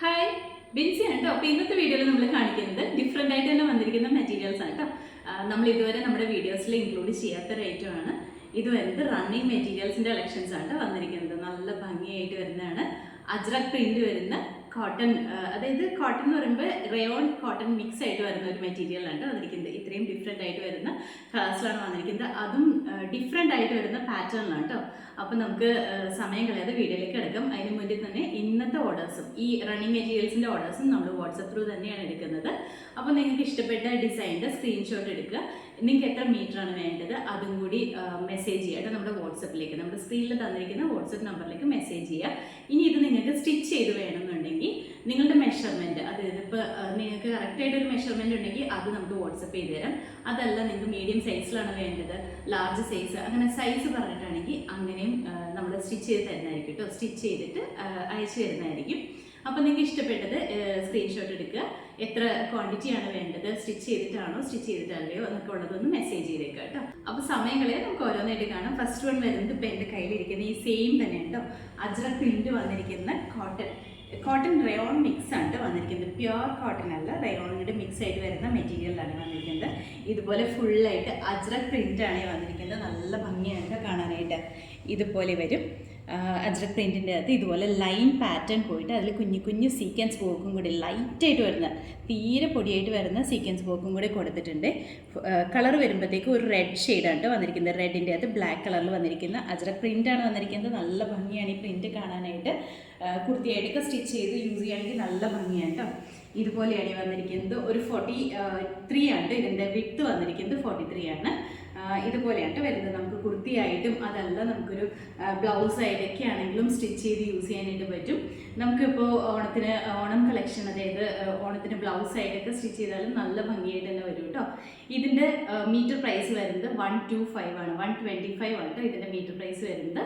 Hi Binsi ആണ് കേട്ടോ. അപ്പോൾ ഇന്നത്തെ വീഡിയോയിൽ നമ്മൾ കാണിക്കുന്നത് ഡിഫറെൻ്റ് ആയിട്ട് തന്നെ വന്നിരിക്കുന്ന മെറ്റീരിയൽസ് ആണ് കേട്ടോ. നമ്മൾ ഇതുവരെ നമ്മുടെ വീഡിയോസിൽ ഇൻക്ലൂഡ് ചെയ്യാത്ത റേറ്റുമാണ്. ഇത് വരുന്നത് റണ്ണിങ് മെറ്റീരിയൽസിൻ്റെ കളക്ഷൻസ് ആണ് വന്നിരിക്കുന്നത്. നല്ല ഭംഗിയായിട്ട് വരുന്നതാണ്. അജ്രക് പ്രിന്റ് വരുന്ന കോട്ടൺ, അതായത് കോട്ടൺ എന്ന് പറയുമ്പോൾ റയോൺ കോട്ടൺ മിക്സ് ആയിട്ട് വരുന്ന ഒരു മെറ്റീരിയലാണ് വന്നിരിക്കുന്നത്. ഇത്രയും ഡിഫറെൻ്റ് ആയിട്ട് വരുന്ന കളേഴ്സിലാണ് വന്നിരിക്കുന്നത്. അതും ഡിഫറെൻ്റ് ആയിട്ട് വരുന്ന പാറ്റേണിലാണ് കേട്ടോ. അപ്പോൾ നമുക്ക് സമയം കളയാതെ വീഡിയോയിലേക്ക് എടുക്കാം. അതിന് മുന്നിൽ തന്നെ ഇന്നത്തെ ഓർഡേഴ്സും ഈ റണ്ണിങ് മെറ്റീരിയൽസിൻ്റെ ഓർഡേഴ്സും നമ്മൾ വാട്സപ്പ് ത്രൂ തന്നെയാണ് എടുക്കുന്നത്. അപ്പോൾ നിങ്ങൾക്ക് ഇഷ്ടപ്പെട്ട ഡിസൈനിൻ്റെ സ്ക്രീൻഷോട്ട് എടുക്കുക. നിങ്ങൾക്ക് എത്ര മീറ്ററാണ് വേണ്ടത് അതും കൂടി മെസ്സേജ് ചെയ്യുക കേട്ടോ. നമ്മുടെ വാട്സപ്പിലേക്ക്, നമ്മുടെ സ്ക്രീനിൽ തന്നിരിക്കുന്ന വാട്സപ്പ് നമ്പറിലേക്ക് മെസ്സേജ് ചെയ്യുക. ഇനി ഇത് നിങ്ങൾക്ക് സ്റ്റിച്ച് ചെയ്ത് വേണമെന്നുണ്ടെങ്കിൽ നിങ്ങളുടെ മെഷർമെൻറ്റ്, അതായത് ഇപ്പോൾ നിങ്ങൾക്ക് കറക്റ്റായിട്ടൊരു മെഷർമെൻറ്റ് ഉണ്ടെങ്കിൽ അത് നമുക്ക് വാട്സപ്പ് ചെയ്ത് തരാം. അതല്ല നിങ്ങൾക്ക് മീഡിയം സൈസിലാണ് വേണ്ടത്, ലാർജ് സൈസ്, അങ്ങനെ സൈസ് പറഞ്ഞിട്ടാണെങ്കിൽ അങ്ങനെയും നമ്മൾ സ്റ്റിച്ച് ചെയ്ത് തരുന്നതായിരിക്കും കേട്ടോ. സ്റ്റിച്ച് ചെയ്തിട്ട് അയച്ചു തരുന്നതായിരിക്കും. അപ്പോൾ നിങ്ങൾക്ക് ഇഷ്ടപ്പെട്ടത് സ്ക്രീൻഷോട്ട് എടുക്കുക. എത്ര ക്വാണ്ടിറ്റിയാണ് വേണ്ടത്, സ്റ്റിച്ച് ചെയ്തിട്ടാണോ സ്റ്റിച്ച് ചെയ്തിട്ടല്ലയോ എന്നൊക്കെ ഉള്ളതൊന്ന് മെസ്സേജ് ചെയ്തേക്കുക കേട്ടോ. അപ്പോൾ സമയങ്ങളെ നമുക്ക് ഓരോന്നായിട്ട് കാണാം. ഫസ്റ്റ് വൺ വരുന്നത് ഇപ്പോൾ എൻ്റെ കയ്യിലിരിക്കുന്ന ഈ സെയിം തന്നെ കേട്ടോ. അജ്രക് പ്രിന്റ് വന്നിരിക്കുന്ന കോട്ടൺ റയോൺ മിക്സ് ആണ് വന്നിരിക്കുന്നത്. പ്യുവർ കോട്ടൺ അല്ല, റയോണിൻ്റെ മിക്സ് ആയിട്ട് വരുന്ന മെറ്റീരിയലാണ് വന്നിരിക്കുന്നത്. ഇതുപോലെ ഫുള്ളായിട്ട് അജ്രക് പ്രിന്റ് ആണ് വന്നിരിക്കുന്നത്. നല്ല ഭംഗിയാണ് കാണാനായിട്ട്. ഇതുപോലെ വരും അജ്രക് പ്രിൻറ്റിൻ്റെ അകത്ത് ഇതുപോലെ ലൈൻ പാറ്റേൺ പോയിട്ട് അതിൽ കുഞ്ഞു കുഞ്ഞു സീക്വൻസ് വർക്കും കൂടി ലൈറ്റായിട്ട് വരുന്ന, തീരെ പൊടിയായിട്ട് വരുന്ന സീക്വൻസ് വർക്കും കൂടി കൊടുത്തിട്ടുണ്ട്. കളർ വരുമ്പോഴത്തേക്ക് ഒരു റെഡ് ഷെയ്ഡാണ് വന്നിരിക്കുന്നത്. റെഡിൻ്റെ അകത്ത് ബ്ലാക്ക് കളറിൽ വന്നിരിക്കുന്ന അജ്രക് പ്രിൻ്റാണ് വന്നിരിക്കുന്നത്. നല്ല ഭംഗിയാണ് ഈ പ്രിൻറ്റ് കാണാനായിട്ട്. കുർത്തിയായിട്ടൊക്കെ സ്റ്റിച്ച് ചെയ്ത് യൂസ് ചെയ്യുകയാണെങ്കിൽ നല്ല ഭംഗിയാണ് കേട്ടോ. ഇതുപോലെയാണ് വന്നിരിക്കുന്നത്. ഒരു 43 ആണ് ഇതിൻ്റെ വിഡ്ത്ത് വന്നിരിക്കുന്നത്. 43 ആണ്. ഇതുപോലെയാണ് വരുന്നത്. നമുക്ക് കുർത്തിയായിട്ടും അതല്ല നമുക്കൊരു ബ്ലൗസ് ആയിട്ടൊക്കെ ആണെങ്കിലും സ്റ്റിച്ച് ചെയ്ത് യൂസ് ചെയ്യാനായിട്ട് പറ്റും. നമുക്കിപ്പോൾ ഓണം കളക്ഷൻ, അതായത് ഓണത്തിന് ബ്ലൗസ് ആയിട്ടൊക്കെ സ്റ്റിച്ച് ചെയ്താലും നല്ല ഭംഗിയായിട്ട് തന്നെ വരും കേട്ടോ. ഇതിൻ്റെ മീറ്റർ പ്രൈസ് വരുന്നത് 125 ആണ്, 125 ആണ് കേട്ടോ ഇതിൻ്റെ മീറ്റർ പ്രൈസ് വരുന്നത്.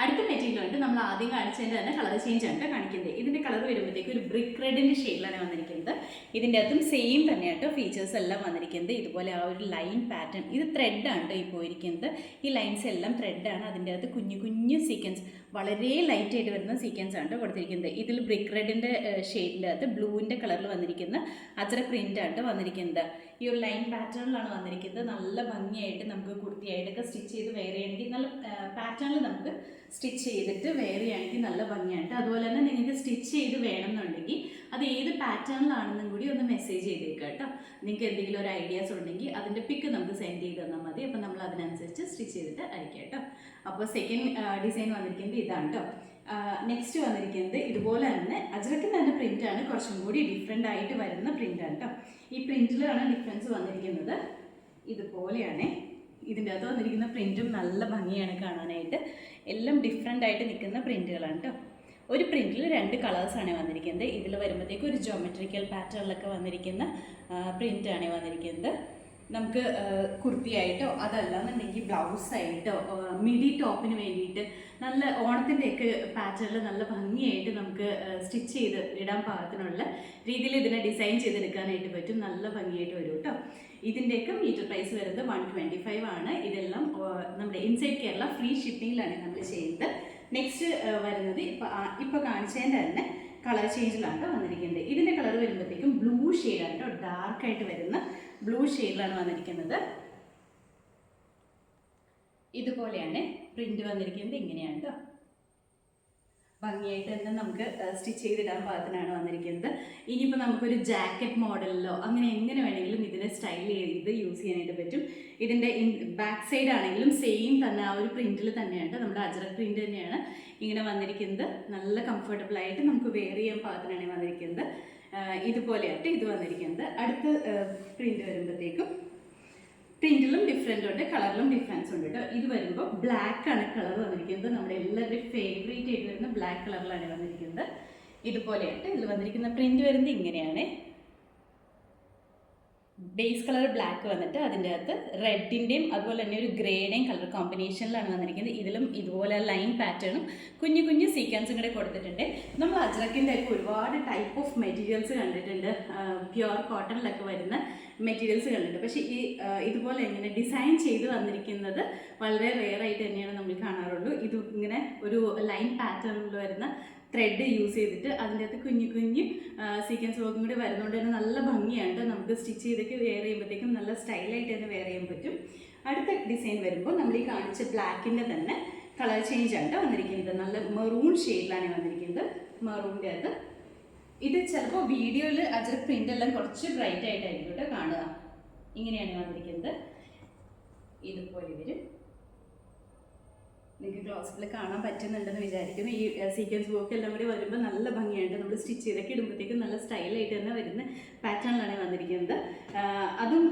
അടുത്ത മെറ്റീരിയലുണ്ട്. നമ്മൾ ആദ്യം കാണിച്ചതിൻ്റെ തന്നെ കളർ ചേഞ്ച് ആണ് കാണിക്കുന്നത്. ഇതിൻ്റെ കളർ വരുമ്പോഴത്തേക്ക് ഒരു ബ്രിക്ക് റെഡിൻ്റെ ഷെയ്ഡിലാണ് വന്നിരിക്കുന്നത്. ഇതിൻ്റെ അകത്തും സെയിം തന്നെയാട്ടോ ഫീച്ചേഴ്സ് എല്ലാം വന്നിരിക്കുന്നത്. ഇതുപോലെ ആ ഒരു ലൈൻ പാറ്റേൺ, ഇത് ത്രെഡാണ് കേട്ടോ ഈ പോയിരിക്കുന്നത്. ഈ ലൈൻസ് എല്ലാം ത്രെഡാണ്. അതിൻ്റെ അകത്ത് കുഞ്ഞു കുഞ്ഞു സീക്വൻസ്, വളരെ ലൈറ്റായിട്ട് വരുന്ന സീക്വൻസ് ആണ് കൊടുത്തിരിക്കുന്നത്. ഇതിൽ ബ്രിക്ക് റെഡിൻ്റെ ഷെയ്ഡിൻ്റെ അകത്ത് ബ്ലൂവിൻ്റെ കളറിൽ വന്നിരിക്കുന്ന അജ്രക് പ്രിൻ്റ് ആണ് വന്നിരിക്കുന്നത്. ഈ ഒരു ലൈൻ പാറ്റേണിലാണ് വന്നിരിക്കുന്നത്. നല്ല ഭംഗിയായിട്ട് നമുക്ക് കുർത്തിയായിട്ടൊക്കെ സ്റ്റിച്ച് ചെയ്ത് വെയർ ചെയ്യണമെങ്കിൽ, നല്ല പാറ്റേണിൽ നമുക്ക് സ്റ്റിച്ച് ചെയ്തിട്ട് വെയർ ചെയ്യുകയാണെങ്കിൽ നല്ല ഭംഗിയായിട്ട്. അതുപോലെ തന്നെ നിങ്ങൾക്ക് സ്റ്റിച്ച് ചെയ്ത് വേണമെന്നുണ്ടെങ്കിൽ അത് ഏത് പാറ്റേണിലാണെന്നും കൂടി ഒന്ന് മെസ്സേജ് ചെയ്തേക്കുക കേട്ടോ. നിങ്ങൾക്ക് എന്തെങ്കിലും ഒരു ഐഡിയാസ് ഉണ്ടെങ്കിൽ അതിൻ്റെ പിക്ക് നമുക്ക് സെൻഡ് ചെയ്ത് തന്നാൽ മതി. അപ്പോൾ നമ്മൾ അതിനനുസരിച്ച് സ്റ്റിച്ച് ചെയ്തിട്ട് അയക്കാം കേട്ടോ. അപ്പോൾ സെക്കൻഡ് ഡിസൈൻ വന്നിരിക്കുന്നത് ഇതാണ് കേട്ടോ. നെക്സ്റ്റ് വന്നിരിക്കുന്നത് ഇതുപോലെ തന്നെ അജ്രക്കിൻ്റെ തന്നെ പ്രിൻ്റാണ്, കുറച്ചും കൂടി ഡിഫറെൻ്റ് ആയിട്ട് വരുന്ന പ്രിൻ്റാണ് കേട്ടോ. ഈ പ്രിൻറ്റിലാണ് ഡിഫറൻസ് വന്നിരിക്കുന്നത്. ഇതുപോലെയാണ് ഇതിൻ്റെ അകത്ത് വന്നിരിക്കുന്ന പ്രിൻറ്റും നല്ല ഭംഗിയാണ് കാണാനായിട്ട്. എല്ലാം ഡിഫറെൻ്റ് ആയിട്ട് നിൽക്കുന്ന പ്രിൻറ്റുകളാണ് കേട്ടോ. ഒരു പ്രിൻറ്റിൽ 2 കളേഴ്സാണ് വന്നിരിക്കുന്നത്. ഇതിൽ വരുമ്പോഴത്തേക്ക് ഒരു ജോമെട്രിക്കൽ പാറ്റേണിലൊക്കെ വന്നിരിക്കുന്ന പ്രിൻ്റാണ് വന്നിരിക്കുന്നത്. നമുക്ക് കുർത്തിയായിട്ടോ അതല്ലാന്നുണ്ടെങ്കിൽ ബ്ലൗസായിട്ടോ മിഡി ടോപ്പിന് വേണ്ടിയിട്ട് നല്ല ഓണത്തിൻ്റെയൊക്കെ പാറ്റേണിൽ നല്ല ഭംഗിയായിട്ട് നമുക്ക് സ്റ്റിച്ച് ചെയ്ത് ഇടാൻ പാകത്തിനുള്ള രീതിയിൽ ഇതിനെ ഡിസൈൻ ചെയ്തെടുക്കാനായിട്ട് പറ്റും. നല്ല ഭംഗിയായിട്ട് വരും കേട്ടോ. ഇതിൻ്റെയൊക്കെ മീറ്റർ പ്രൈസ് വരുന്നത് 125 ആണ്. ഇതെല്ലാം നമ്മുടെ ഇൻസൈഡ് കേരള ഫ്രീ ഷിപ്പിങ്ങിലാണ് നമ്മൾ ചെയ്യുന്നത്. നെക്സ്റ്റ് വരുന്നത് ഇപ്പോൾ കാണിച്ചതിൻ്റെ തന്നെ കളർ ചേഞ്ചിലാണ് വന്നിരിക്കുന്നത്. ഇതിൻ്റെ കളർ വരുമ്പോഴത്തേക്കും ബ്ലൂ ഷെയ്ഡാണ് കേട്ടോ. ഡാർക്കായിട്ട് വരുന്ന ബ്ലൂ ഷെയ്ഡിലാണ് വന്നിരിക്കുന്നത്. ഇതുപോലെയാണ് പ്രിന്റ് വന്നിരിക്കുന്നത്. ഇങ്ങനെയാണ് കേട്ടോ. ഭംഗിയായിട്ട് തന്നെ നമുക്ക് സ്റ്റിച്ച് ചെയ്തിടാൻ പാകത്തിനാണ് വന്നിരിക്കുന്നത്. ഇനിയിപ്പോൾ നമുക്കൊരു ജാക്കറ്റ് മോഡലിലോ അങ്ങനെ എങ്ങനെ വേണമെങ്കിലും ഇതിനെ സ്റ്റൈൽ ചെയ്ത് യൂസ് ചെയ്യാനായിട്ട് പറ്റും. ഇതിൻ്റെ ബാക്ക് സൈഡ് ആണെങ്കിലും സെയിം തന്നെ ആ ഒരു പ്രിൻറ്റിൽ തന്നെയാണ്, നമ്മുടെ അജ്രക് പ്രിൻ്റ് തന്നെയാണ് ഇങ്ങനെ വന്നിരിക്കുന്നത്. നല്ല കംഫർട്ടബിൾ ആയിട്ട് നമുക്ക് വെയർ ചെയ്യാൻ പാകത്തിനാണ് വന്നിരിക്കുന്നത്. ഇതുപോലെയായിട്ട് ഇത് വന്നിരിക്കുന്നത്. അടുത്ത പ്രിൻറ്റ് വരുമ്പോഴത്തേക്കും പ്രിൻറ്റിലും ഡിഫറെൻ്റ് ഉണ്ട്, കളറിലും ഡിഫറൻസ് ഉണ്ട് കേട്ടോ. ഇത് വരുമ്പോൾ ബ്ലാക്ക് ആണ് കളർ വന്നിരിക്കുന്നത്. നമ്മുടെ എല്ലാവരുടെയും ഫേവറേറ്റ് ആയിട്ട് വരുന്ന ബ്ലാക്ക് കളറിലാണ് വന്നിരിക്കുന്നത്. ഇതുപോലെയായിട്ട് ഇതിൽ വന്നിരിക്കുന്ന പ്രിൻറ്റ് വരുന്നത് ഇങ്ങനെയാണ്. ബേസ് കളർ ബ്ലാക്ക് വന്നിട്ട് അതിൻ്റെ അകത്ത് റെഡിൻ്റെയും അതുപോലെ തന്നെ ഒരു ഗ്രേയുടെയും കളർ കോമ്പിനേഷനിലാണ് വന്നിരിക്കുന്നത്. ഇതിലും ഇതുപോലെ ലൈൻ പാറ്റേണും കുഞ്ഞു കുഞ്ഞു സീക്വൻസും കൂടെ കൊടുത്തിട്ടുണ്ട്. നമ്മൾ അജ്രക്കിൻ്റെ ഒക്കെ ഒരുപാട് ടൈപ്പ് ഓഫ് മെറ്റീരിയൽസ് കണ്ടിട്ടുണ്ട്, പ്യുവർ കോട്ടണിലൊക്കെ വരുന്ന മെറ്റീരിയൽസ് കണ്ടിട്ടുണ്ട്. പക്ഷേ ഇതുപോലെ ഇങ്ങനെ ഡിസൈൻ ചെയ്ത് വന്നിരിക്കുന്നത് വളരെ റെയർ ആയിട്ട് തന്നെയാണ് നമ്മൾ കാണാറുള്ളൂ. ഇത് ഇങ്ങനെ ഒരു ലൈൻ പാറ്റേണിൽ വരുന്ന ത്രെഡ് യൂസ് ചെയ്തിട്ട് അതിൻ്റെ അകത്ത് കുഞ്ഞു കുഞ്ഞു സീക്വൻസ് വർക്കും കൂടി വരുന്നതുകൊണ്ട് തന്നെ നല്ല ഭംഗിയാണ്. നമുക്ക് സ്റ്റിച്ച് ചെയ്തൊക്കെ വെയർ ചെയ്യുമ്പോഴത്തേക്കും നല്ല സ്റ്റൈലായിട്ട് തന്നെ വെയർ ചെയ്യാൻ പറ്റും. അടുത്ത ഡിസൈൻ വരുമ്പോൾ നമ്മൾ ഈ കാണിച്ച ബ്ലാക്കിൻ്റെ തന്നെ കളർ ചേഞ്ച് ആണ് വന്നിരിക്കുന്നത്. നല്ല മെറൂൺ ഷെയ്ഡിലാണ് വന്നിരിക്കുന്നത്. മെറൂണിൻ്റെ അത് ഇത് ചിലപ്പോൾ വീഡിയോയിൽ അജറക് പ്രിൻ്റ് എല്ലാം കുറച്ച് ബ്രൈറ്റ് ആയിട്ടായിരിക്കും കേട്ടോ കാണുക. ഇങ്ങനെയാണ് വന്നിരിക്കുന്നത്. ഇതുപോലെ വരും. നിങ്ങൾക്ക് ക്ലോസിൽ കാണാൻ പറ്റുന്നുണ്ടെന്ന് വിചാരിക്കുന്നു. ഈ സീക്വൻസ് വർക്ക് എല്ലാം കൂടി വരുമ്പോൾ നല്ല ഭംഗിയായിട്ട് നമ്മൾ സ്റ്റിച്ച് ചെയ്തൊക്കെ ഇടുമ്പോഴത്തേക്കും നല്ല സ്റ്റൈലായിട്ട് തന്നെ വരുന്ന പാറ്റേണിലാണ് വന്നിരിക്കുന്നത്. അതും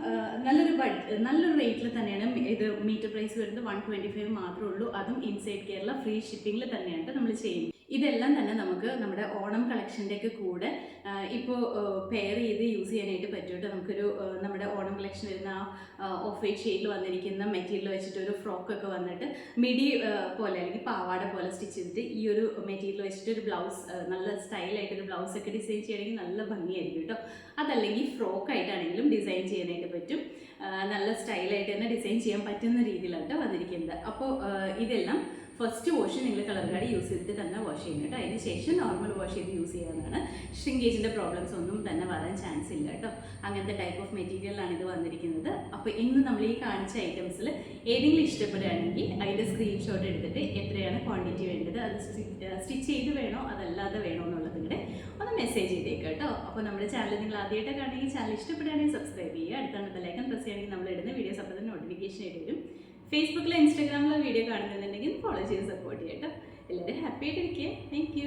നല്ലൊരു റേറ്റിൽ തന്നെയാണ്. ഇത് മീറ്റർ പ്രൈസ് വരുന്നത് 125 മാത്രമേ ഉള്ളൂ. അതും ഇൻസൈഡ് കേരള ഫ്രീ ഷിപ്പിങ്ങിൽ തന്നെയാണ് നമ്മൾ ചെയ്യുന്നത്. ഇതെല്ലാം തന്നെ നമുക്ക് നമ്മുടെ ഓണം കളക്ഷൻ്റെയൊക്കെ കൂടെ ഇപ്പോൾ പെയർ ചെയ്ത് യൂസ് ചെയ്യാനായിട്ട് പറ്റും കേട്ടോ. നമുക്കൊരു നമ്മുടെ ഓണം കളക്ഷൻ വരുന്ന ഓഫ് വൈറ്റ് ഷെയ്ഡിൽ വന്നിരിക്കുന്ന മെറ്റീരിയൽ വെച്ചിട്ട് ഒരു ഫ്രോക്കൊക്കെ വന്നിട്ട് മിഡി പോലെ അല്ലെങ്കിൽ പാവാട പോലെ സ്റ്റിച്ച് ചെയ്തിട്ട് ഈ ഒരു മെറ്റീരിയൽ വെച്ചിട്ട് ഒരു ബ്ലൗസ് നല്ല സ്റ്റൈലായിട്ടൊരു ബ്ലൗസൊക്കെ ഡിസൈൻ ചെയ്യണമെങ്കിൽ നല്ല ഭംഗിയായിരിക്കും കേട്ടോ. അതല്ലെങ്കിൽ ഫ്രോക്കായിട്ടാണെങ്കിലും ഡിസൈൻ ചെയ്യാനായിട്ട് പറ്റും. നല്ല സ്റ്റൈലായിട്ട് തന്നെ ഡിസൈൻ ചെയ്യാൻ പറ്റുന്ന രീതിയിലാണ് വന്നിരിക്കുന്നത്. അപ്പോൾ ഇതെല്ലാം ഫസ്റ്റ് വാഷ് നിങ്ങൾ കളർ ഗാർഡ് യൂസ് ചെയ്തിട്ട് തന്നെ വാഷ് ചെയ്യണം കേട്ടോ. അതിന് ശേഷം നോർമൽ വാഷ് ചെയ്ത് യൂസ് ചെയ്യാവുന്നതാണ്. ഷ്രിങ്കേജിൻ്റെ പ്രോബ്ലംസ് ഒന്നും തന്നെ വരാൻ ചാൻസ് ഇല്ല കേട്ടോ. അങ്ങനത്തെ ടൈപ്പ് ഓഫ് മെറ്റീരിയലാണ് ഇത് വന്നിരിക്കുന്നത്. അപ്പോൾ ഇന്ന് നമ്മൾ ഈ കാണിച്ച ഐറ്റംസിൽ ഏതെങ്കിലും ഇഷ്ടപ്പെടുകയാണെങ്കിൽ അതിൻ്റെ സ്ക്രീൻഷോട്ട് എടുത്തിട്ട് എത്രയാണ് ക്വാണ്ടിറ്റി വേണ്ടത്, അത് സ്റ്റിച്ച് ചെയ്ത് വേണോ അതല്ലാതെ വേണോ എന്നുള്ളതും കൂടെ ഒന്ന് മെസ്സേജ് ചെയ്തേക്കാം കേട്ടോ. അപ്പോൾ നമ്മുടെ ചാനൽ നിങ്ങൾ ആദ്യമായിട്ട് കാണുമെങ്കിൽ ചാനൽ ഇഷ്ടപ്പെടുകയാണെങ്കിൽ സബ്സ്ക്രൈബ് ചെയ്യുക. അടുത്താണ് ബെല്ലൈക്കൺ പ്രസ് ചെയ്യുകയാണെങ്കിൽ നമ്മൾ ഇടുന്ന വീഡിയോസ് അപ്പോൾ തന്നെ നോട്ടിഫിക്കേഷൻ ആയിട്ട് വരും. ഫേസ്ബുക്കിലോ ഇൻസ്റ്റാഗ്രാമിലോ വീഡിയോ കാണുന്നുണ്ടെങ്കിൽ ഫോളോ ചെയ്ത് സപ്പോർട്ട് ചെയ്യാം കേട്ടോ. എല്ലാവരും ഹാപ്പി ആയിട്ടിരിക്കുക. Thank you.